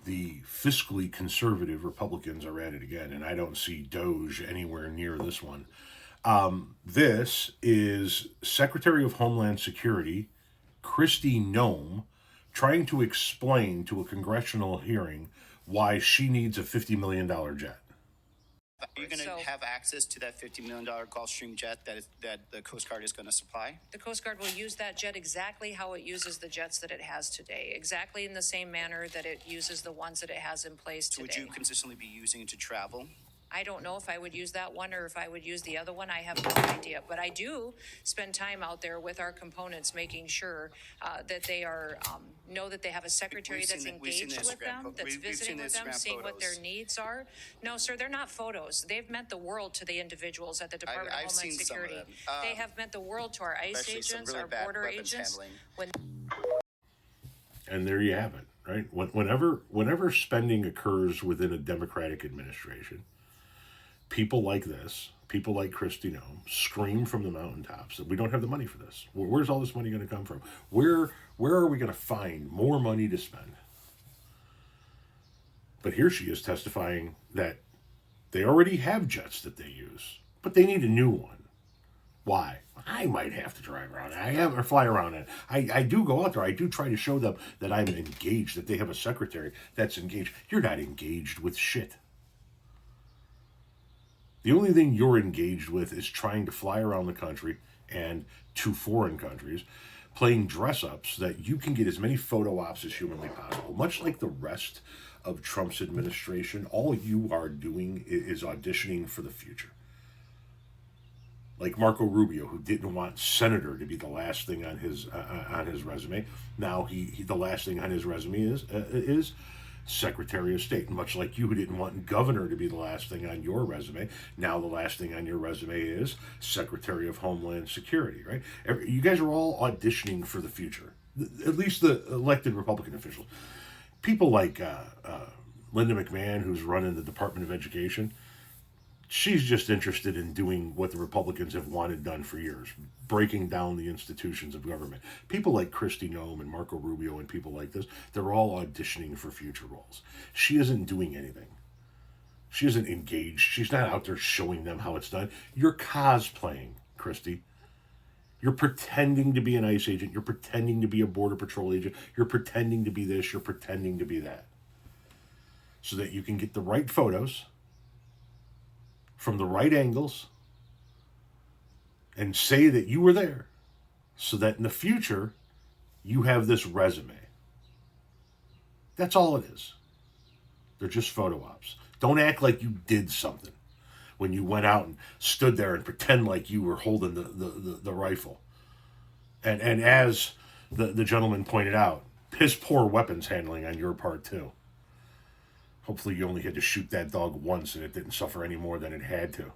the fiscally conservative Republicans are at it again, and I don't see Doge anywhere near this one. This is Secretary of Homeland Security Kristi Noem trying to explain to a congressional hearing why she needs a $50 million jet. Are you going to have access to that $50 million Gulfstream jet that the Coast Guard is going to supply? The Coast Guard will use that jet exactly how it uses the jets that it has today, exactly in the same manner that it uses the ones that it has in place today. So would you consistently be using it to travel? I don't know if I would use that one or if I would use the other one. I have no idea. But I do spend time out there with our components, making sure that they are know that they have a secretary that's engaged with them, that's visiting with them, seeing what their needs are. No, sir, they're not photos. They've meant the world to the individuals at the Department of Homeland Security. They have meant the world to our ICE agents, our border agents. And there you have it, right? Whenever spending occurs within a Democratic administration, people like this, people like Kristi Noem, scream from the mountaintops that we don't have the money for this. Where's all this money going to come from? Where are we going to find more money to spend? But here she is testifying that they already have jets that they use, but they need a new one. Why? I might have to drive around it. Or fly around it. I do go out there. I do try to show them that I'm engaged, that they have a secretary that's engaged. You're not engaged with shit. The only thing you're engaged with is trying to fly around the country and to foreign countries, playing dress-ups that you can get as many photo ops as humanly possible. Much like the rest of Trump's administration, all you are doing is auditioning for the future. Like Marco Rubio, who didn't want senator to be the last thing on his resume. Now he the last thing on his resume is Secretary of State. Much like you who didn't want governor to be the last thing on your resume, now the last thing on your resume is Secretary of Homeland Security, right? You guys are all auditioning for the future, at least the elected Republican officials. People like Linda McMahon, who's running the Department of Education, she's just interested in doing what the Republicans have wanted done for years, breaking down the institutions of government. People like Kristi Noem and Marco Rubio and people like this, they're all auditioning for future roles. She isn't doing anything. She isn't engaged. She's not out there showing them how it's done. You're cosplaying, Kristi. You're pretending to be an ICE agent. You're pretending to be a Border Patrol agent. You're pretending to be this. You're pretending to be that. So that you can get the right photos from the right angles and say that you were there so that in the future you have this resume. That's all it is. They're just photo ops. Don't act like you did something when you went out and stood there and pretend like you were holding the rifle. And as the gentleman pointed out, piss poor weapons handling on your part too. Hopefully you only had to shoot that dog once and it didn't suffer any more than it had to.